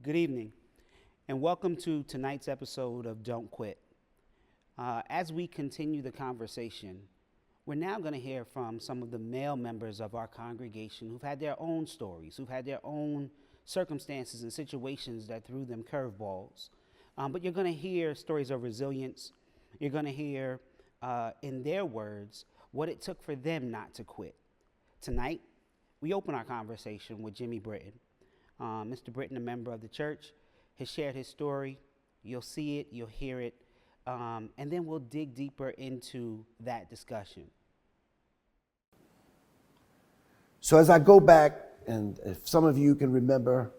Good evening, and welcome to tonight's episode of Don't Quit. As we continue the conversation, we're now going to hear from some of the male members of our congregation who've had their own stories, who've had their own circumstances and situations that threw them curveballs. But you're going to hear stories of resilience. You're going to hear, in their words, what it took for them not to quit. Tonight, we open our conversation with Jimmy Britton. Mr. Britton, a member of the church, has shared his story. You'll see it, you'll hear it, and then we'll dig deeper into that discussion. So as I go back, and if some of you can remember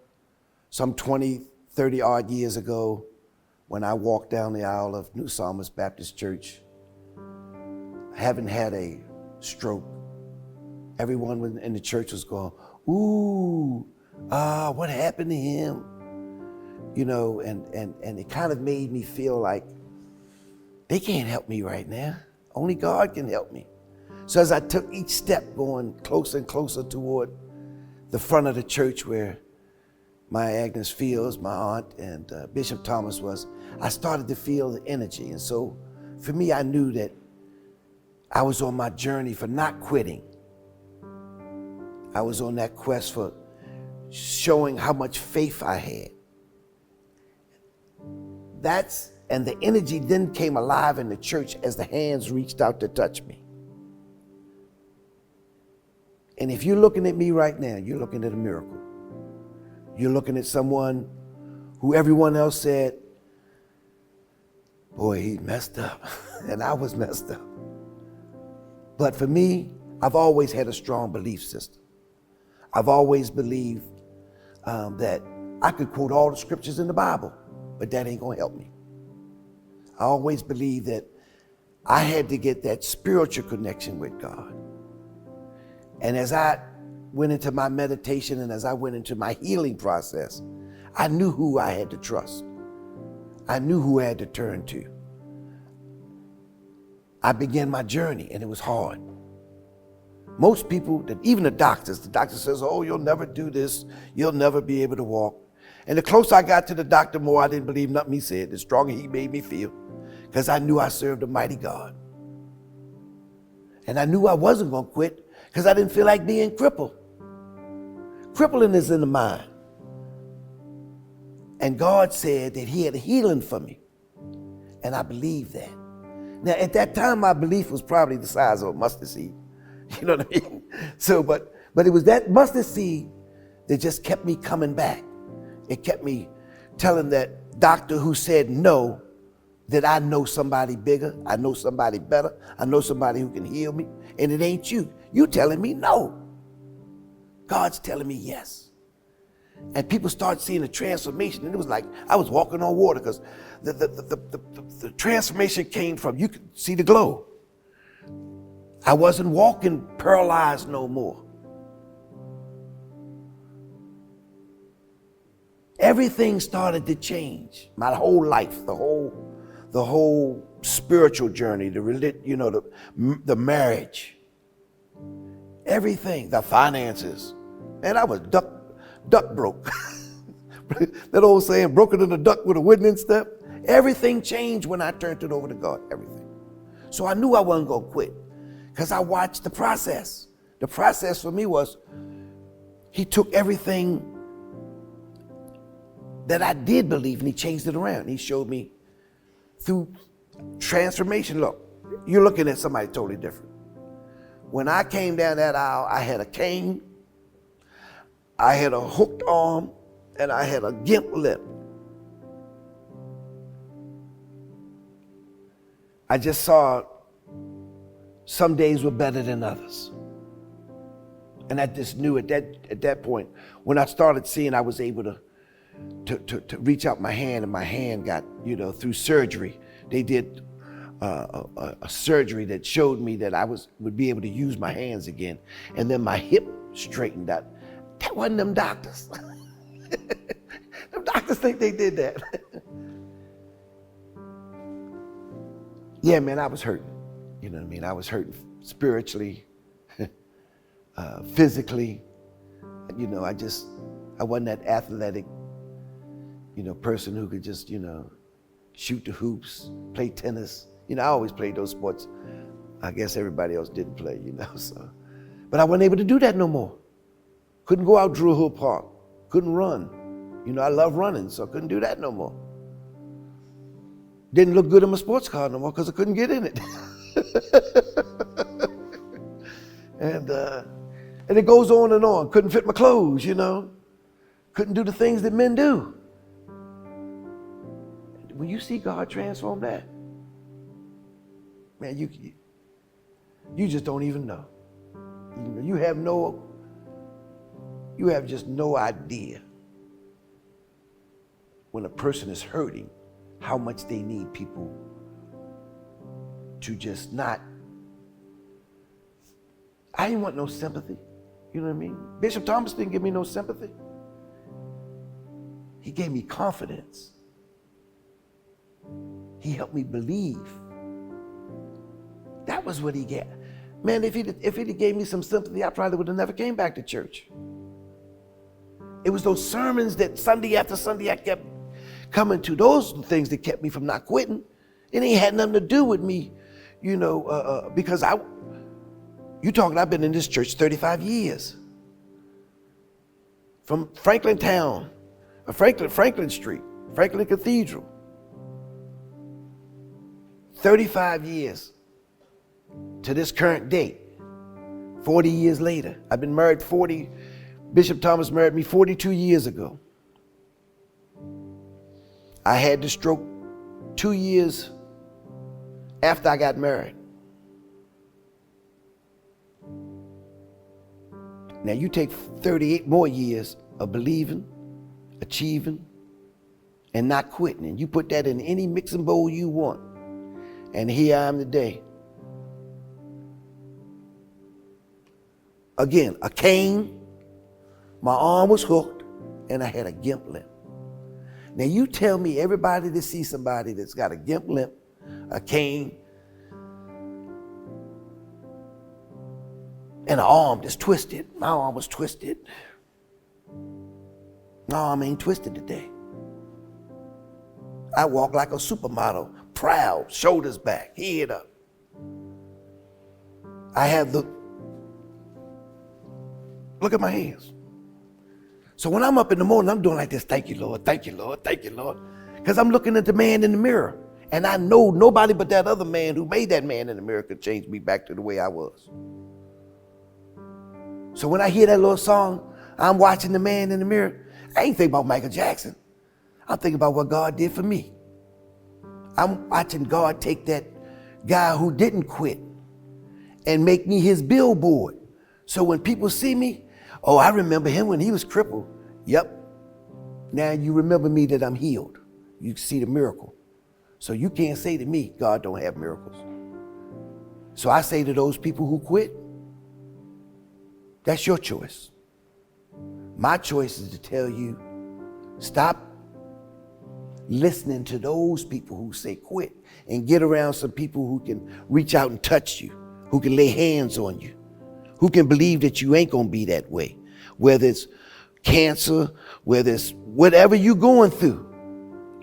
some 20, 30 odd years ago, when I walked down the aisle of New Psalmist Baptist Church, having had a stroke, everyone in the church was going, ooh, what happened to him? You know, and it kind of made me feel like they can't help me right now. Only God can help me. So as I took each step going closer and closer toward the front of the church where my Agnes Fields, my aunt, and Bishop Thomas was, I started to feel the energy. And so for me, I knew that I was on my journey for not quitting. I was on that quest for showing how much faith I had. And the energy then came alive in the church as the hands reached out to touch me. And if you're looking at me right now, you're looking at a miracle. You're looking at someone who everyone else said, boy, he messed up. And I was messed up. But for me, I've always had a strong belief system. I've always believed that I could quote all the scriptures in the Bible, but that ain't gonna help me. I always believed that I had to get that spiritual connection with God. And as I went into my meditation and as I went into my healing process, I knew who I had to trust. I knew who I had to turn to. I began my journey and it was hard. Most people, even the doctor says, oh, you'll never do this. You'll never be able to walk. And the closer I got to the doctor, more I didn't believe nothing he said. The stronger he made me feel, because I knew I served a mighty God. And I knew I wasn't going to quit because I didn't feel like being crippled. Crippling is in the mind. And God said that he had a healing for me. And I believed that. Now, at that time, my belief was probably the size of a mustard seed. You know what I mean? So, but it was that mustard seed that just kept me coming back. It kept me telling that doctor who said no, that I know somebody bigger, I know somebody better, I know somebody who can heal me, and it ain't you. You telling me no. God's telling me yes. And people start seeing the transformation, and it was like I was walking on water because the transformation came from, you could see the glow. I wasn't walking paralyzed no more. Everything started to change. My whole life, the whole spiritual journey, the marriage, everything, the finances. Man, I was duck broke. That old saying, broken than a duck with a wooden step. Everything changed when I turned it over to God, everything. So I knew I wasn't gonna quit because I watched the process. The process for me was, he took everything that I did believe and he changed it around. He showed me through transformation. Look, you're looking at somebody totally different. When I came down that aisle, I had a cane, I had a hooked arm, and I had a gimp lip. I just saw some days were better than others. And I just knew at that point, when I started seeing I was able to reach out my hand, and my hand got, through surgery. They did a surgery that showed me that I would be able to use my hands again. And then my hip straightened out. That wasn't them doctors. Them doctors think they did that. Yeah, man, I was hurting. You know what I mean? I was hurting spiritually, physically. I wasn't that athletic. person who could just, shoot the hoops, play tennis. I always played those sports. I guess everybody else didn't play, so. But I wasn't able to do that no more. Couldn't go out Drew Hill Park. Couldn't run. I love running, so I couldn't do that no more. Didn't look good in my sports car no more because I couldn't get in it. And it goes on and on. Couldn't fit my clothes, Couldn't do the things that men do. When you see God transform that, man, you just don't even know. You have just no idea when a person is hurting how much they need people to just not. I didn't want no sympathy. You know what I mean? Bishop Thomas didn't give me no sympathy. He gave me confidence. He helped me believe. That was what he gave. Man, if he'd gave me some sympathy, I probably would have never came back to church. It was those sermons that Sunday after Sunday I kept coming to. Those are the things that kept me from not quitting. It ain't had nothing to do with me, because I've been in this church 35 years. From Franklin Town, Franklin Street, Franklin Cathedral. 35 years to this current date, 40 years later. I've been married Bishop Thomas married me 42 years ago. I had the stroke 2 years after I got married. Now you take 38 more years of believing, achieving, and not quitting, and you put that in any mixing bowl you want. And here I am today. Again, a cane, my arm was hooked, and I had a gimp limp. Now you tell me everybody that sees somebody that's got a gimp limp, a cane, and an arm that's twisted. My arm was twisted. My arm ain't twisted today. I walk like a supermodel, proud, shoulders back, head up. I have look at my hands. So when I'm up in the morning, I'm doing like this, thank you, Lord, thank you, Lord, thank you, Lord. Because I'm looking at the man in the mirror. And I know nobody but that other man who made that man in the mirror could change me back to the way I was. So when I hear that little song, I'm watching the man in the mirror. I ain't thinking about Michael Jackson. I'm thinking about what God did for me. I'm watching God take that guy who didn't quit and make me his billboard. So when people see me, oh, I remember him when he was crippled. Yep. Now you remember me that I'm healed. You see the miracle. So you can't say to me, God don't have miracles. So I say to those people who quit, that's your choice. My choice is to tell you, stop listening to those people who say quit and get around some people who can reach out and touch you, who can lay hands on you, who can believe that you ain't gonna be that way. Whether it's cancer, whether it's whatever you're going through,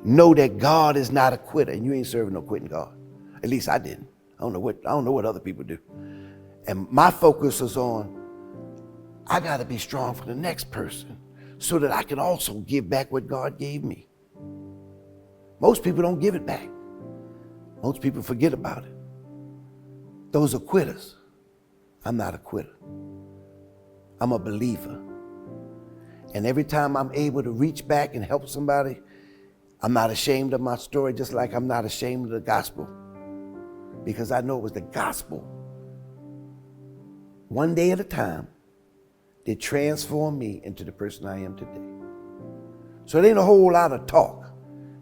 know that God is not a quitter, and you ain't serving no quitting God. At least I didn't. I don't know what other people do. And my focus is on, I gotta be strong for the next person so that I can also give back what God gave me. Most people don't give it back. Most people forget about it. Those are quitters. I'm not a quitter. I'm a believer. And every time I'm able to reach back and help somebody, I'm not ashamed of my story, just like I'm not ashamed of the gospel, because I know it was the gospel, one day at a time, that transformed me into the person I am today. So it ain't a whole lot of talk.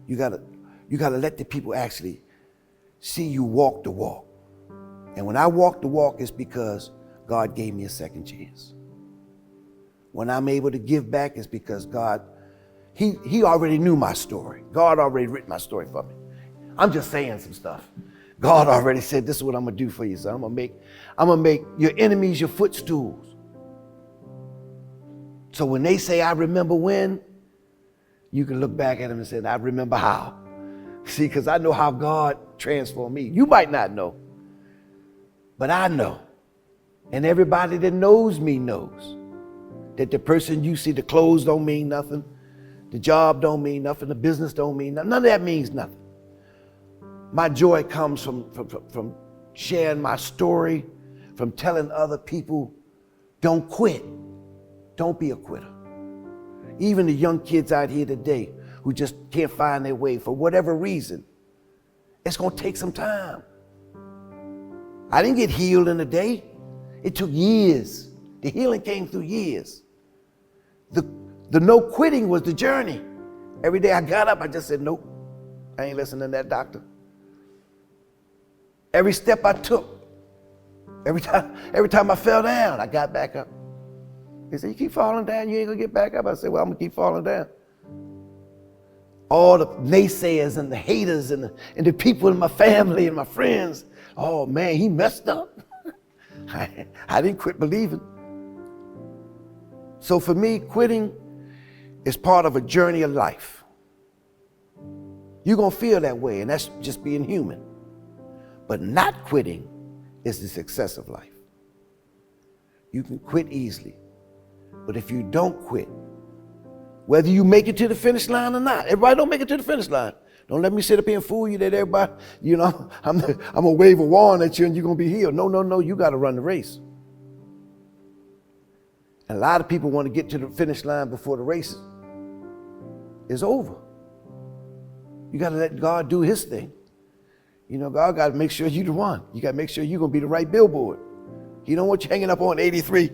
You gotta let the people actually see you walk the walk. And when I walk the walk, it's because God gave me a second chance. When I'm able to give back, it's because God, He already knew my story. God already written my story for me. I'm just saying some stuff. God already said, this is what I'm gonna do for you, son. I'm gonna make your enemies your footstools. So when they say, I remember when, you can look back at them and say, I remember how. See, because I know how God transformed me. You might not know, but I know. And everybody that knows me knows that the person you see, the clothes don't mean nothing, the job don't mean nothing, the business don't mean nothing. None of that means nothing. My joy comes from sharing my story, from telling other people, don't quit. Don't be a quitter. Even the young kids out here today who just can't find their way for whatever reason, it's going to take some time. I didn't get healed in a day. It took years. The healing came through years. The no quitting was the journey. Every day I got up, I just said, nope, I ain't listening to that doctor. Every step I took, every time I fell down, I got back up. They said, you keep falling down, you ain't gonna get back up. I said, well, I'm gonna keep falling down. All the naysayers and the haters and the people in my family and my friends, oh man, he messed up. I didn't quit believing. So for me, quitting is part of a journey of life. You're gonna feel that way, and that's just being human. But not quitting is the success of life. You can quit easily, but if you don't quit, whether you make it to the finish line or not, everybody don't make it to the finish line. Don't let me sit up here and fool you that everybody, I'm gonna wave a wand at you and you're gonna be healed. No, you gotta run the race. And a lot of people want to get to the finish line before the race is over. You gotta let God do his thing. God gotta make sure you're the one. You gotta make sure you're gonna be the right billboard. He don't want you hanging up on 83,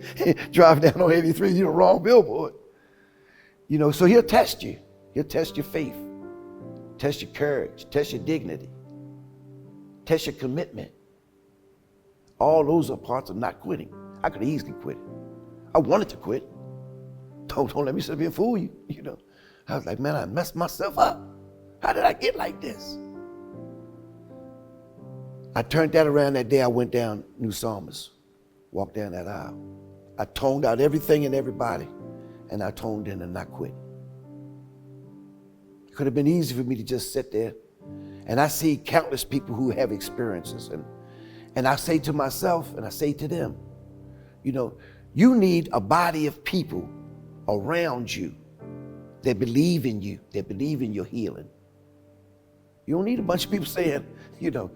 driving down on 83, you're the wrong billboard. So he'll test you. He'll test your faith, test your courage, test your dignity, test your commitment. All those are parts of not quitting. I could easily quit. I wanted to quit. Don't let me sit here and fool you. I was like, man, I messed myself up. How did I get like this? I turned that around that day I went down New Psalmist, walked down that aisle. I toned out everything and everybody, and I toned in and not quit. It could have been easy for me to just sit there. And I see countless people who have experiences. And I say to myself, and I say to them, you need a body of people around you that believe in you, that believe in your healing. You don't need a bunch of people saying,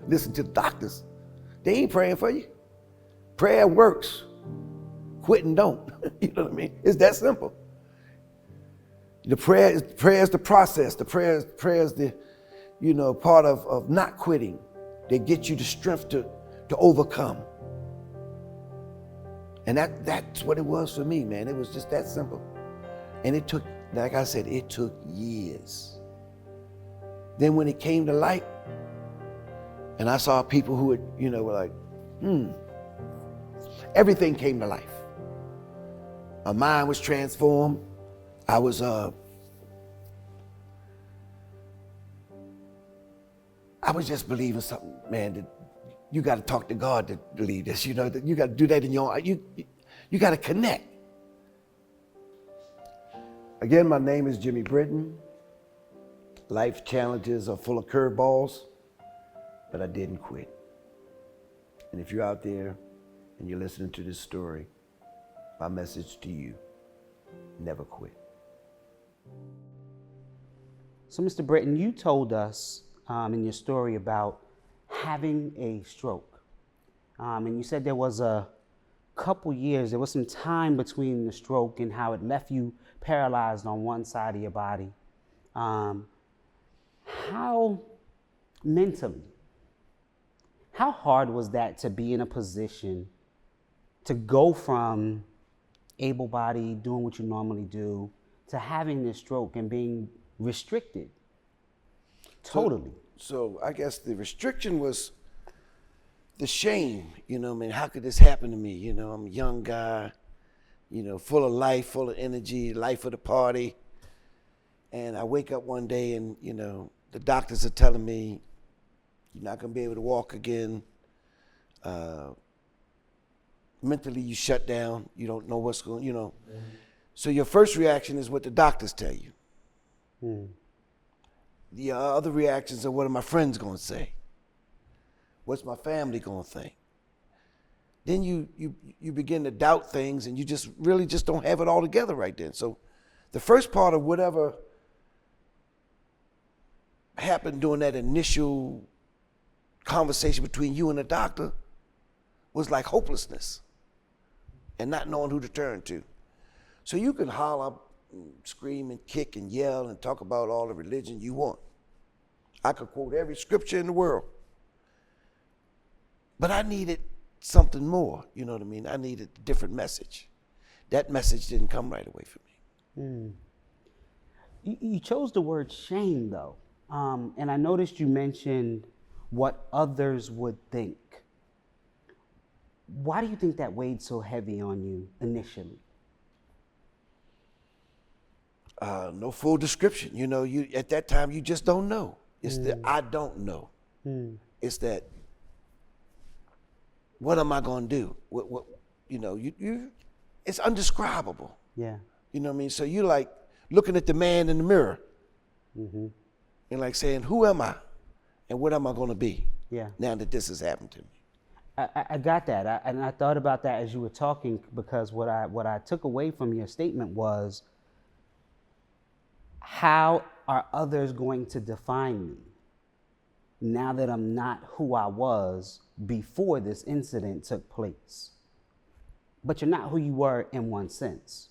listen to the doctors. They ain't praying for you. Prayer works. Quitting don't. You know what I mean? It's that simple. The prayer is the process. The prayer is the, part of not quitting. They get you the strength to overcome. And that's what it was for me, man. It was just that simple. And it took, like I said, it took years. Then when it came to light, and I saw people who were like, everything came to life. My mind was transformed. I was just believing something, man, that you got to talk to God to believe this. That you got to do that in your own. You got to connect. Again, my name is Jimmy Britton. Life challenges are full of curveballs, but I didn't quit. And if you're out there and you're listening to this story, my message to you, never quit. So, Mr. Britton, you told us in your story about having a stroke. And you said there was a couple years, there was some time between the stroke and how it left you paralyzed on one side of your body. How mentally, how hard was that to be in a position to go from able-bodied, doing what you normally do, to having this stroke and being restricted totally? So I guess the restriction was the shame, how could this happen to me? I'm a young guy, full of life, full of energy, life of the party. And I wake up one day and, the doctors are telling me, you're not gonna be able to walk again. Mentally you shut down, you don't know what's going, So your first reaction is what the doctors tell you. The other reactions are, what are my friends going to say? What's my family going to think? Then you begin to doubt things, and you just really just don't have it all together right then. So the first part of whatever happened during that initial conversation between you and the doctor was like hopelessness and not knowing who to turn to. So you can holler, scream and kick and yell and talk about all the religion you want. I could quote every scripture in the world. But I needed something more, you know what I mean? I needed a different message. That message didn't come right away for me. You chose the word shame, though. And I noticed you mentioned what others would think. Why do you think that weighed so heavy on you initially? No full description. You know, you at that time you just don't know. It's the I don't know. It's that what am I gonna do? What you know, you it's undescribable. Yeah. You know what I mean? So you're like looking at the man in the mirror and like saying, who am I? And what am I gonna be? Yeah. Now that this has happened to me. I got that. And I thought about that as you were talking, because what I took away from your statement was, how are others going to define me now that I'm not who I was before this incident took place? But you're not who you were in one sense,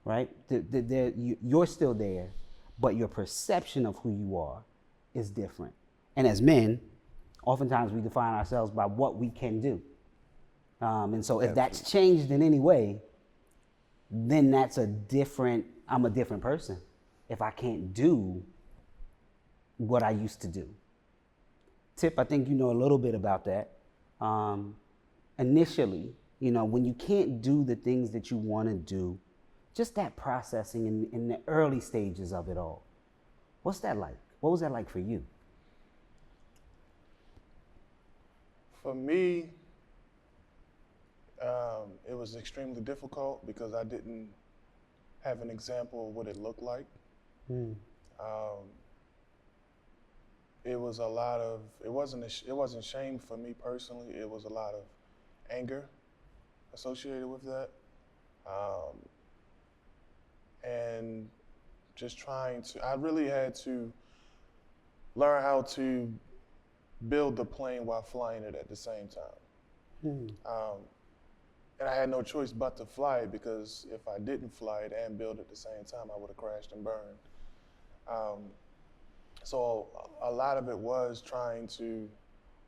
right? You're still there, but your perception of who you are is different. And as men, oftentimes we define ourselves by what we can do. And so if that's changed in any way, then I'm a different person if I can't do what I used to do. Tip, I think you know a little bit about that. Initially, you know, when you can't do the things that you want to do, just that processing in the early stages of it all. What's that like? What was that like for you? For me, it was extremely difficult because I didn't have an example of what it looked like. It was a lot of, it wasn't shame for me personally, it was a lot of anger associated with that. And just I really had to learn how to build the plane while flying it at the same time. And I had no choice but to fly it, because if I didn't fly it and build it at the same time, I would have crashed and burned. So a lot of it was trying to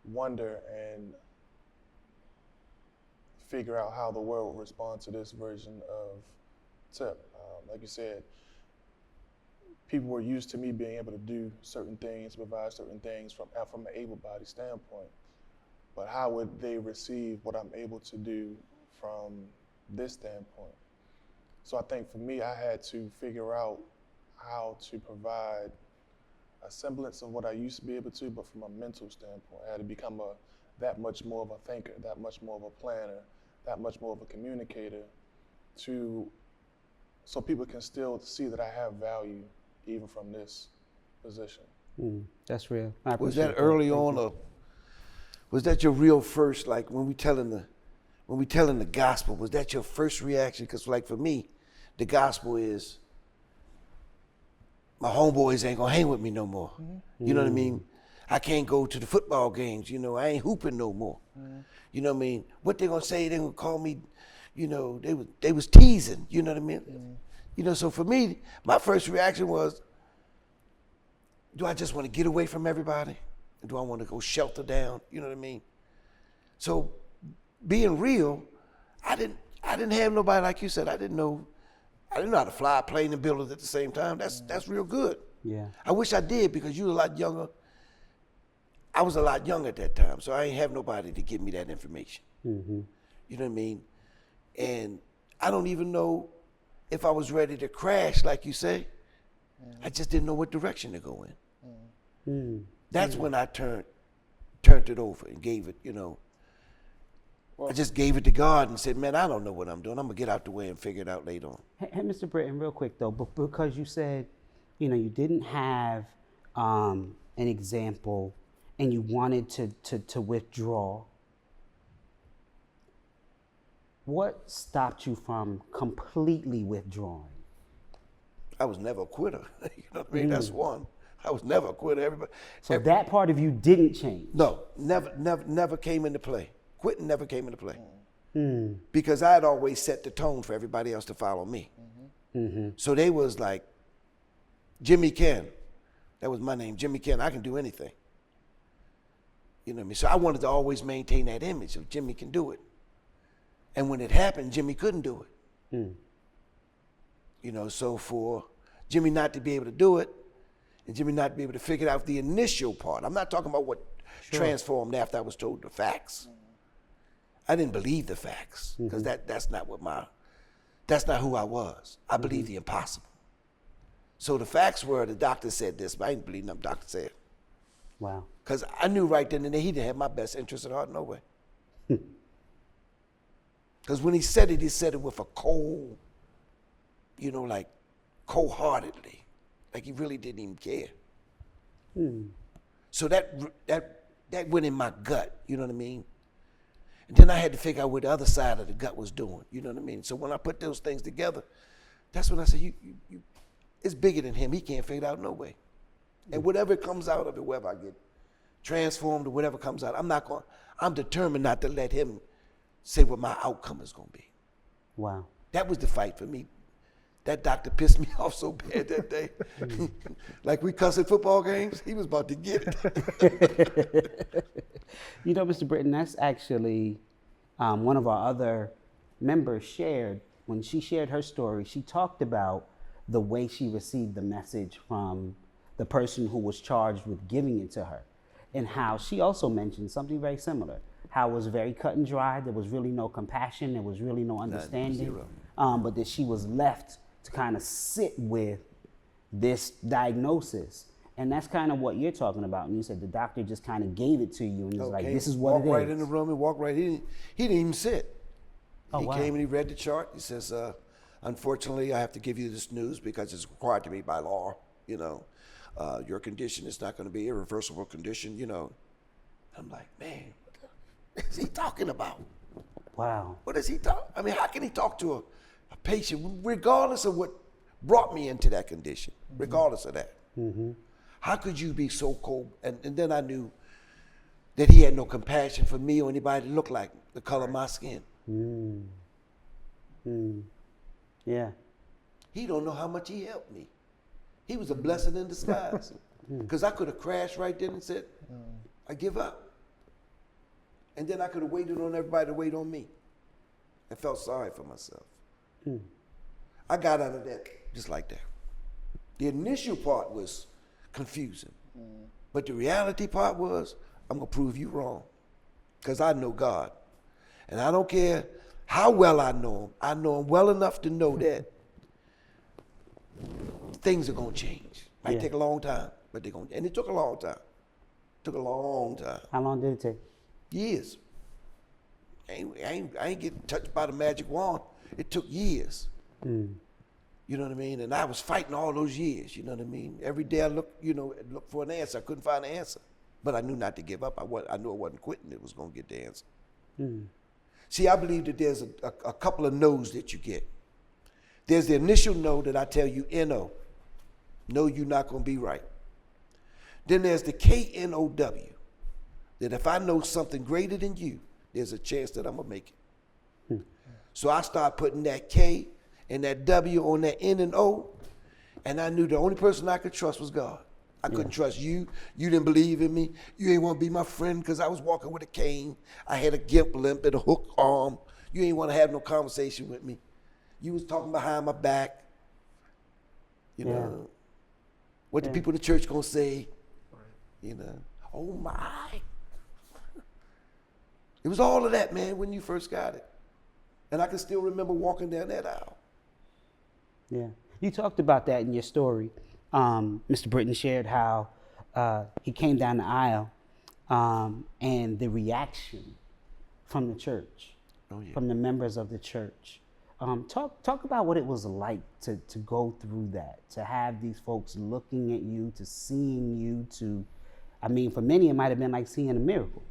wonder and figure out how the world would respond to this version of Tip. Like you said, people were used to me being able to do certain things, provide certain things from an able-bodied standpoint. But how would they receive what I'm able to do from this standpoint? So I think for me, I had to figure out how to provide a semblance of what I used to be able to, but from a mental standpoint. I had to become that much more of a thinker, that much more of a planner, that much more of a communicator, so people can still see that I have value even from this position. That's real. Was that early on, or was that your real first, like when we telling the gospel, was that your first reaction? Because like for me, the gospel is, my homeboys ain't gonna hang with me no more. You know what I mean? I can't go to the football games, you know, I ain't hooping no more. You know what I mean? What they gonna say, they gonna call me, you know, they was teasing, you know what I mean? You know, so for me, my first reaction was, do I just wanna get away from everybody? Or do I wanna go shelter down, you know what I mean? So being real, I didn't have nobody, like you said, I didn't know how to fly a plane and build it at the same time. That's real good. Yeah. I wish I did, because you were a lot younger. I was a lot younger at that time, so I ain't have nobody to give me that information. You know what I mean? And I don't even know if I was ready to crash, like you say. I just didn't know what direction to go in. That's when I turned it over and gave it, you know. I just gave it to God and said, man, I don't know what I'm doing. I'm going to get out the way and figure it out later on. Hey, Mr. Britton, real quick though, but because you said you know, you didn't have an example and you wanted to withdraw, what stopped you from completely withdrawing? I was never a quitter. You know what I mean? That's one. I was never a quitter. Everybody. So that part of you didn't change? No, never came into play. Quitting never came into play. Because I had always set the tone for everybody else to follow me. So they was like, Jimmy Ken. That was my name, Jimmy Ken. I can do anything. You know what I mean? So I wanted to always maintain that image of Jimmy can do it. And when it happened, Jimmy couldn't do it. You know, so for Jimmy not to be able to do it, and Jimmy not to be able to figure out the initial part. I'm not talking about what transformed after I was told the facts. I didn't believe the facts because that's not who I was. I believed the impossible. So the facts were the doctor said this, but I didn't believe nothing the doctor said. Wow. Because I knew right then and there he didn't have my best interest at heart, no way. Because when he said it with a cold, you know, like cold-heartedly, like he really didn't even care. So that went in my gut, you know what I mean? And then I had to figure out what the other side of the gut was doing, you know what I mean? So when I put those things together, that's when I said, it's bigger than him. He can't figure it out no way. And whatever comes out of it, whether I get transformed or whatever comes out, I'm determined not to let him say what my outcome is going to be. Wow. That was the fight for me. That doctor pissed me off so bad that day. Like we cuss at football games, he was about to get it. You know, Mr. Britton, that's actually one of our other members shared. When she shared her story, she talked about the way she received the message from the person who was charged with giving it to her, and how she also mentioned something very similar, how it was very cut and dry. There was really no compassion. There was really no understanding. But that she was left to kind of sit with this diagnosis. And that's kind of what you're talking about. And you said the doctor just kind of gave it to you and was like, this is what it is. Walk right in the room and walk right in. He didn't even sit. Oh, he wow. came and he read the chart. He says, unfortunately, I have to give you this news because it's required to me by law. You know, your condition is not going to be an irreversible condition, you know. I'm like, man, what is he talking about? Wow. What is he talking? I mean, how can he talk to a patient, regardless of what brought me into that condition, regardless of that? How could you be so cold? And then I knew that he had no compassion for me or anybody that looked like the color of my skin. Yeah. He don't know how much he helped me. He was a blessing in disguise. Because I could have crashed right then and said, I give up. And then I could have waited on everybody to wait on me. I felt sorry for myself. I got out of that just like that. The initial part was confusing. But the reality part was, I'm going to prove you wrong. Because I know God. And I don't care how well I know him well enough to know that things are going to change. Might take a long time, but they're going to. And it took a long time. Took a long time. How long did it take? Years. I ain't getting touched by the magic wand. It took years. You know what I mean? And I was fighting all those years, you know what I mean? Every day I looked for an answer. I couldn't find an answer. But I knew not to give up. I knew I wasn't quitting. It was going to get the answer. See, I believe that there's a couple of no's that you get. There's the initial no that I tell you, N-O. No, you're not going to be right. Then there's the K-N-O-W. That if I know something greater than you, there's a chance that I'm going to make it. So I start putting that K and that W on that N and O, and I knew the only person I could trust was God. I couldn't trust you. You didn't believe in me. You ain't want to be my friend because I was walking with a cane. I had a gimp limp and a hook arm. You ain't want to have no conversation with me. You was talking behind my back. You know, what the people in the church gonna say? You know, oh my. It was all of that, man, when you first got it. And I can still remember walking down that aisle. Yeah. You talked about that in your story. Mr. Britton shared how he came down the aisle and the reaction from the church, from the members of the church, Talk about what it was like to go through that, to have these folks looking at you, to seeing you, I mean, for many it might have been like seeing a miracle,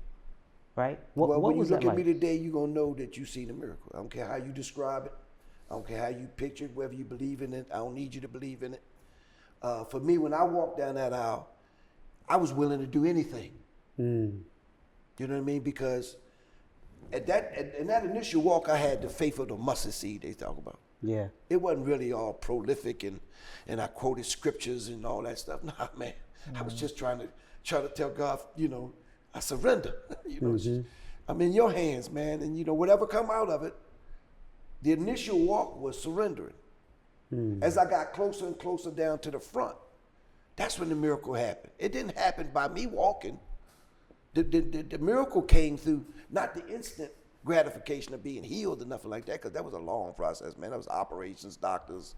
right? Well, What when you was look that at me like? today, you're going to know that you've seen a miracle. I don't care how you describe it. I don't care how you picture it, whether you believe in it. I don't need you to believe in it. For me, when I walked down that aisle, I was willing to do anything. You know what I mean? Because in that initial walk, I had the faith of the mustard seed they talk about. Yeah. It wasn't really all prolific and I quoted scriptures and all that stuff. Nah, man. I was just trying to tell God, I surrender. I'm in your hands, man. And whatever come out of it, the initial walk was surrendering. As I got closer and closer down to the front, that's when the miracle happened. It didn't happen by me walking. The miracle came through not the instant gratification of being healed or nothing like that, because that was a long process, man. That was operations, doctors,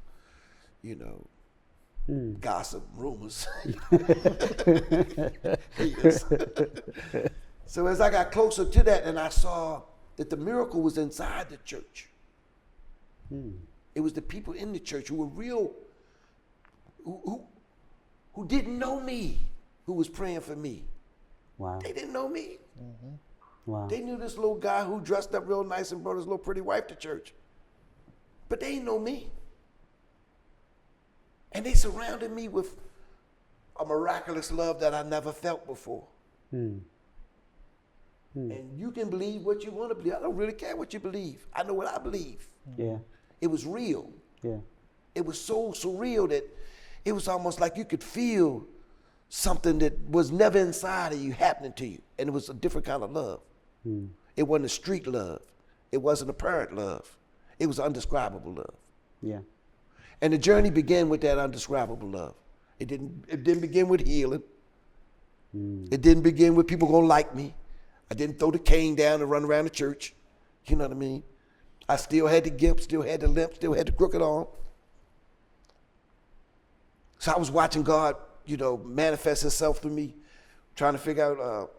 gossip, rumors. So as I got closer to that, and I saw that the miracle was inside the church. It was the people in the church who were real, who didn't know me, who was praying for me. Wow. They didn't know me. Wow. They knew this little guy who dressed up real nice and brought his little pretty wife to church. But they didn't know me. And they surrounded me with a miraculous love that I never felt before. And you can believe what you want to believe. I don't really care what you believe. I know what I believe. Yeah. It was real. Yeah. It was so surreal that it was almost like you could feel something that was never inside of you happening to you. And it was a different kind of love. It wasn't a street love. It wasn't a parent love. It was undescribable love. Yeah. And the journey began with that undescribable love. It didn't begin with healing. It didn't begin with people gonna like me. I didn't throw the cane down and run around the church. You know what I mean? I still had the gimp, still had the limp, still had the crooked arm. So I was watching God, manifest himself through me, trying to figure out,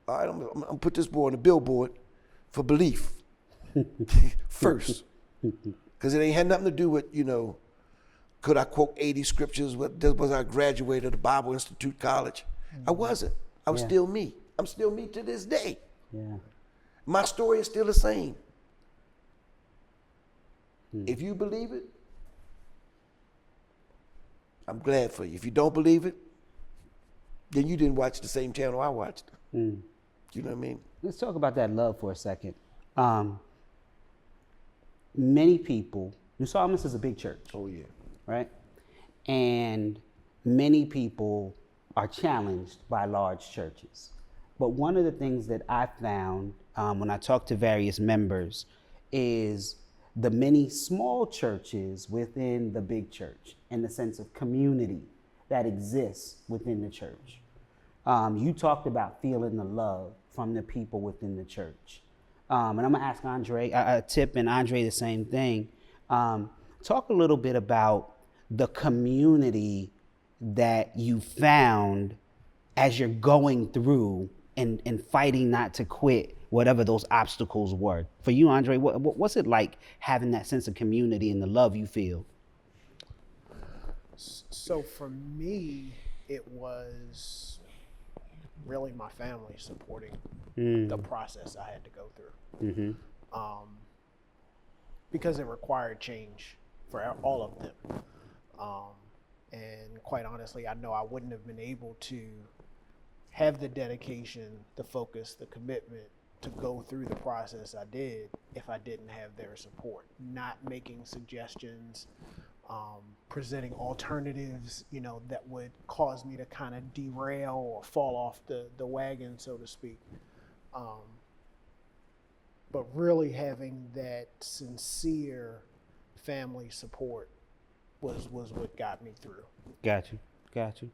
all right, I'm gonna put this boy on the billboard for belief first. Because it ain't had nothing to do with, could I quote 80 scriptures? Was I graduated at Bible Institute College? I wasn't. I was still me. I'm still me to this day. Yeah. My story is still the same. If you believe it, I'm glad for you. If you don't believe it, then you didn't watch the same channel I watched. You know what I mean? Let's talk about that love for a second. Many people, New Psalmist is a big church. Oh, yeah. Right? And many people are challenged by large churches. But one of the things that I found when I talk to various members is the many small churches within the big church and the sense of community that exists within the church. You talked about feeling the love from the people within the church. And I'm gonna ask Tip and Andre the same thing. Talk a little bit about the community that you found as you're going through and fighting not to quit whatever those obstacles were. For you, Andre, what's it like having that sense of community and the love you feel? So for me, it was really my family supporting the process I had to go through. Because it required change for all of them. And quite honestly, I know I wouldn't have been able to have the dedication, the focus, the commitment to go through the process I did if I didn't have their support. Not making suggestions, presenting alternatives, that would cause me to kind of derail or fall off the wagon, so to speak. But really having that sincere family support was what got me through. Got you.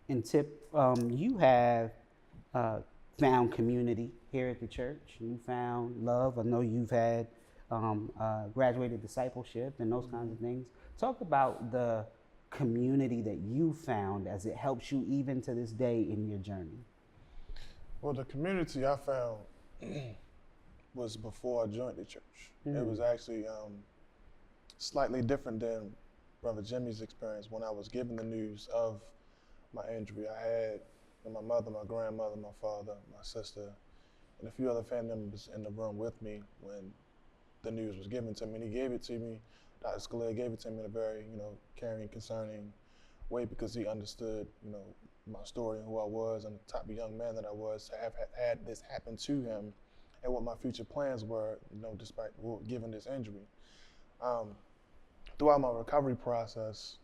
And Tip, you have found community here at the church. You found love. I know you've had graduated discipleship and those kinds of things. Talk about the community that you found as it helps you even to this day in your journey. Well, the community I found was before I joined the church. It was actually slightly different than Brother Jimmy's experience. When I was given the news of my injury, I had my mother, my grandmother, my father, my sister, and a few other family members in the room with me when the news was given to me. And he gave it to me, Dr. Scalia gave it to me in a very, caring, concerning way, because he understood, my story and who I was and the type of young man that I was, to have had this happen to him and what my future plans were, despite given this injury. Throughout my recovery process,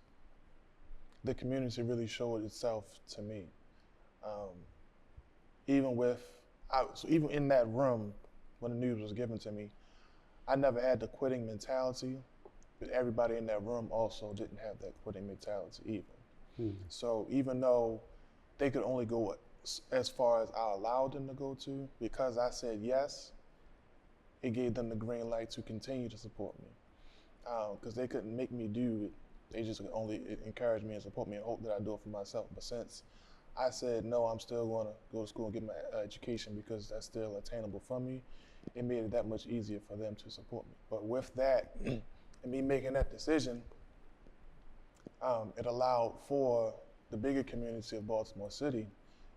the community really showed itself to me. Even in that room when the news was given to me, I never had the quitting mentality, but everybody in that room also didn't have that quitting mentality either. So even though they could only go as far as I allowed them to go to, because I said yes, it gave them the green light to continue to support me. Because they couldn't make me do it. They just could only encourage me and support me and hope that I do it for myself. But since I said, no, I'm still going to go to school and get my education because that's still attainable for me, it made it that much easier for them to support me. But with that, and me making that decision, it allowed for the bigger community of Baltimore City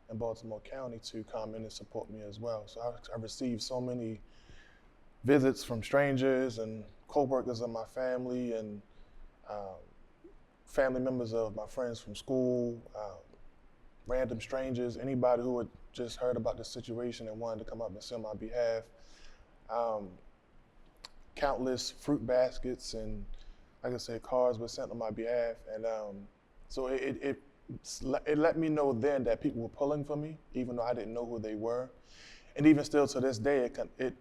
and Baltimore County to come in and support me as well. So I received so many visits from strangers and co-workers of my family and family members of my friends from school, random strangers, anybody who had just heard about the situation and wanted to come up and sit on my behalf. Countless fruit baskets and, like I said, cards were sent on my behalf. And so it let me know then that people were pulling for me, even though I didn't know who they were. And even still to this day, it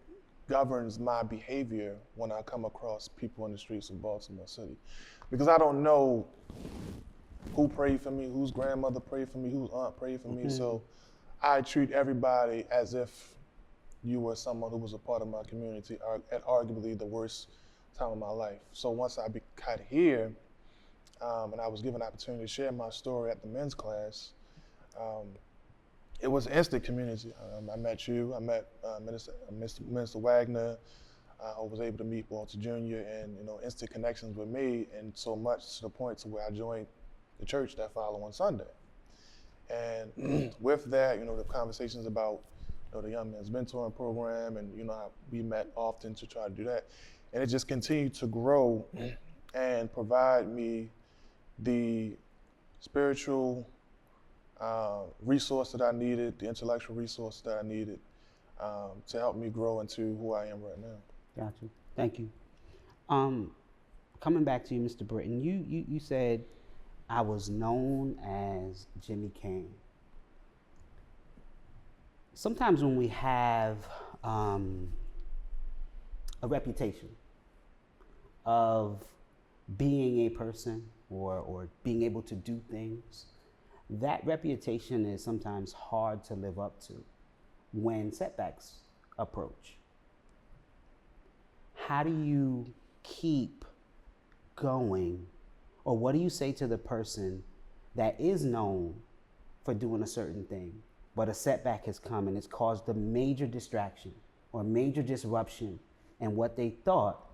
governs my behavior when I come across people in the streets of Baltimore City. Because I don't know who prayed for me, whose grandmother prayed for me, whose aunt prayed for me. So I treat everybody as if you were someone who was a part of my community at arguably the worst time of my life. So once I got here, and I was given an opportunity to share my story at the men's class, it was an instant community. I met you, I met Minister Wagner. I was able to meet Walter Jr. and instant connections were made, and so much to the point to where I joined the church that following Sunday. And with that, the conversations about the Young Men's Mentoring Program, and we met often to try to do that, and it just continued to grow and provide me the spiritual resource that I needed, the intellectual resource that I needed to help me grow into who I am right now. Got you. Thank you. Coming back to you, Mr. Britton, you said I was known as Jimmy Kane. Sometimes when we have a reputation of being a person or being able to do things, that reputation is sometimes hard to live up to when setbacks approach. How do you keep going, or what do you say to the person that is known for doing a certain thing, but a setback has come and it's caused a major distraction or major disruption in what they thought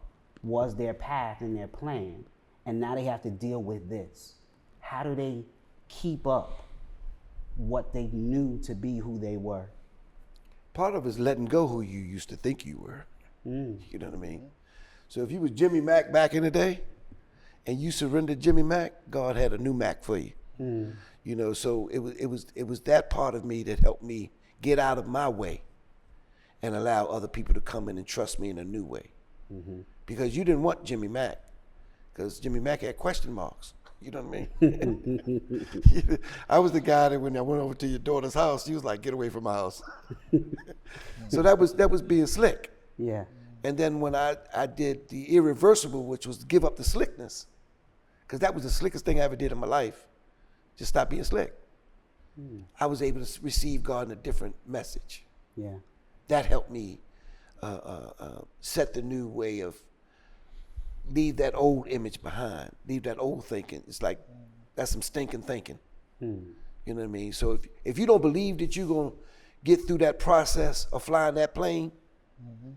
was their path and their plan, and now they have to deal with this? How do they keep up what they knew to be who they were? Part of it is letting go who you used to think you were. You know what I mean? So if you was Jimmy Mack back in the day and you surrendered Jimmy Mack, God had a new Mac for you. So it was that part of me that helped me get out of my way and allow other people to come in and trust me in a new way. Because you didn't want Jimmy Mack, because Jimmy Mack had question marks. You know what I mean? I was the guy that when I went over to your daughter's house, she was like, "Get away from my house." So that was being slick. Yeah. And then when I did the irreversible, which was to give up the slickness, because that was the slickest thing I ever did in my life, just stop being slick. I was able to receive God in a different message. Yeah. That helped me set the new way of leave that old image behind, leave that old thinking. It's like, that's some stinking thinking. You know what I mean? So if you don't believe that you're going to get through that process of flying that plane,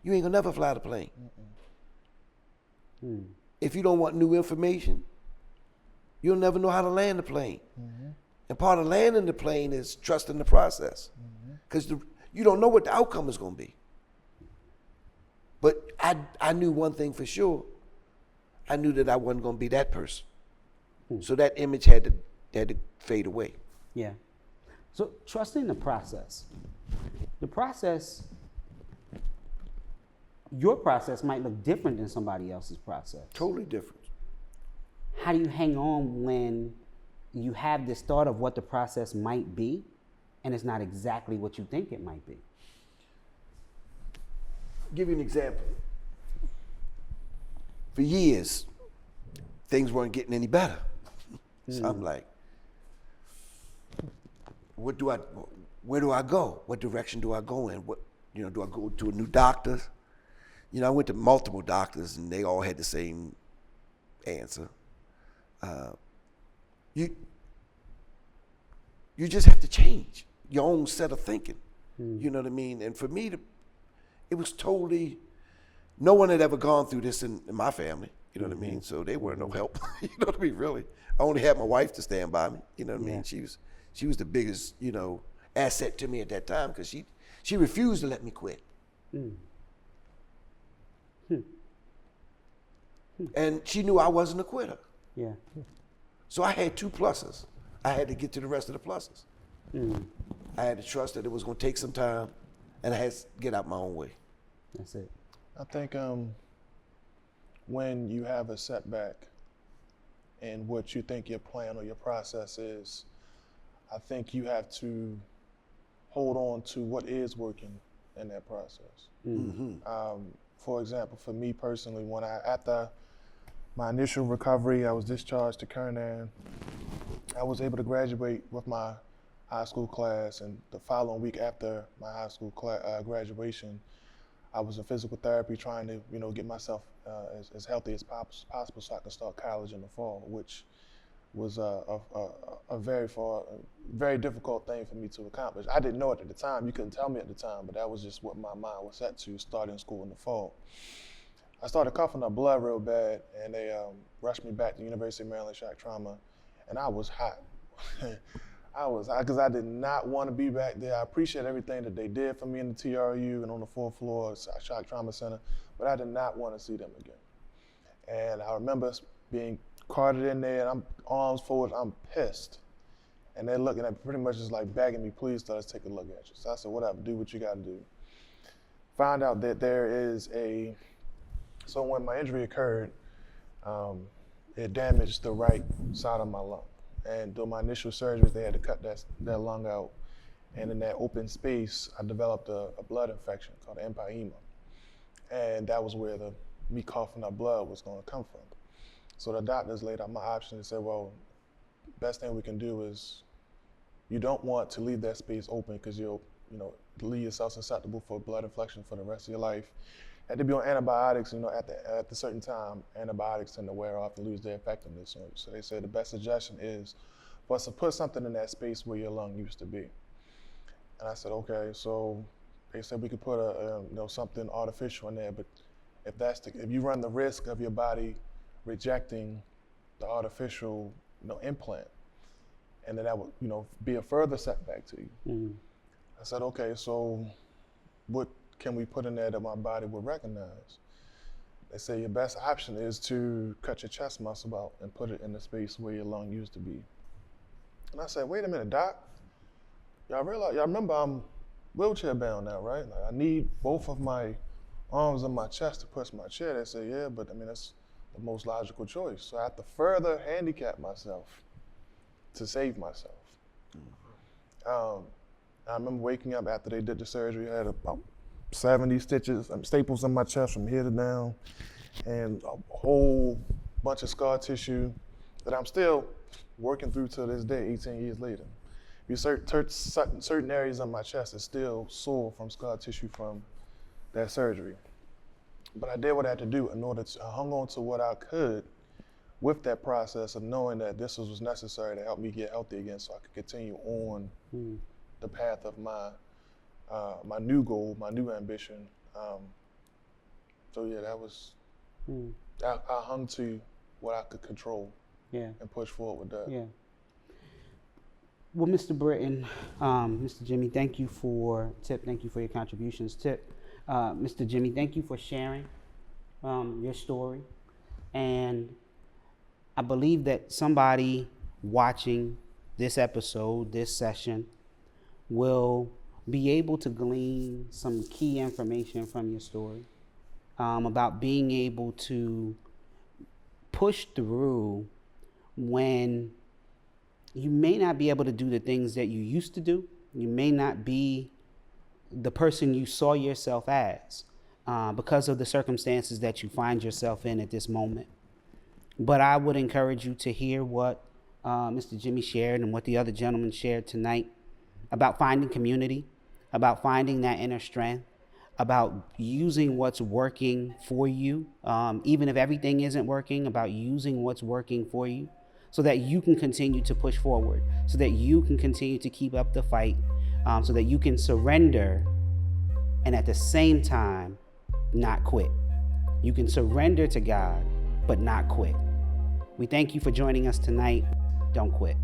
you ain't gonna never fly the plane. If you don't want new information, you'll never know how to land the plane. And part of landing the plane is trusting the process, because you don't know what the outcome is gonna be. But I knew one thing for sure. I knew that I wasn't gonna be that person. So that image had to fade away. Yeah. So trusting the process. The process, your process might look different than somebody else's process. Totally different. How do you hang on when you have this thought of what the process might be and it's not exactly what you think it might be? Give you an example. For years, things weren't getting any better. So I'm like, where do I go? What direction do I go in? Do I go to a new doctor? I went to multiple doctors and they all had the same answer. You just have to change your own set of thinking. You know what I mean? And for me, it was totally, no one had ever gone through this in my family. You know what I mean? So they weren't no help. You know what I mean? Really, I only had my wife to stand by me. You know what I mean? She was the biggest, asset to me at that time, because she refused to let me quit. And she knew I wasn't a quitter. Yeah. So I had two pluses. I had to get to the rest of the pluses. I had to trust that it was going to take some time, and I had to get out my own way. That's it. I think when you have a setback in what you think your plan or your process is, I think you have to hold on to what is working in that process. For example, for me personally, after my initial recovery, I was discharged to Kernan. I was able to graduate with my high school class, and the following week after my high school graduation, I was in physical therapy trying to, get myself as healthy as possible so I could start college in the fall, which was a very difficult thing for me to accomplish. I didn't know it at the time. You couldn't tell me at the time, but that was just what my mind was set to, starting school in the fall. I started coughing up blood real bad, and they rushed me back to University of Maryland shock trauma, and I was hot. Because I did not want to be back there. I appreciate everything that they did for me in the TRU and on the 4th floor shock trauma center, but I did not want to see them again. And I remember being carted in there, and I'm arms forward, I'm pissed. And they're looking at pretty much just like begging me, please let us take a look at you. So I said, whatever, do what you got to do. Find out that there is so when my injury occurred, it damaged the right side of my lung. And during my initial surgeries, they had to cut that lung out. And in that open space, I developed a blood infection called empyema. And that was where me coughing up blood was going to come from. So the doctors laid out my options and said, well, best thing we can do is you don't want to leave that space open because you'll, leave yourself susceptible for blood infection for the rest of your life. Had to be on antibiotics, at the certain time, antibiotics tend to wear off and lose their effectiveness. So they said the best suggestion is for us to put something in that space where your lung used to be. And I said, okay. So they said we could put something artificial in there, but if you run the risk of your body rejecting the artificial, implant, and then that would, be a further setback to you. I said, okay, so what can we put in there that my body would recognize? They say your best option is to cut your chest muscle out and put it in the space where your lung used to be. And I said, wait a minute, doc. Y'all remember I'm wheelchair bound now, right? Like, I need both of my arms on my chest to push my chair. They say, yeah, but that's the most logical choice. So I have to further handicap myself to save myself. I remember waking up after they did the surgery. I had about 70 staples in my chest from here to down, and a whole bunch of scar tissue that I'm still working through to this day, 18 years later. Certain areas of my chest is still sore from scar tissue from that surgery. But I did what I had to do I hung on to what I could with that process of knowing that this was necessary to help me get healthy again so I could continue on the path of my new goal, my new ambition, So yeah, that was, Mm. I hung to what I could control Yeah. and push forward with that. Yeah. Well, Mr. Britton, Mr. Jimmy, thank you for your contributions. Mr. Jimmy, thank you for sharing your story. And I believe that somebody watching this episode, this session, will be able to glean some key information from your story about being able to push through when you may not be able to do the things that you used to do. You may not be the person you saw yourself as because of the circumstances that you find yourself in at this moment. But I would encourage you to hear what Mr. Jimmy shared and what the other gentlemen shared tonight about finding community, about finding that inner strength, about using what's working for you, even if everything isn't working, about using what's working for you so that you can continue to push forward, so that you can continue to keep up the fight, so that you can surrender and at the same time not quit. You can surrender to God, but not quit. We thank you for joining us tonight. Don't quit.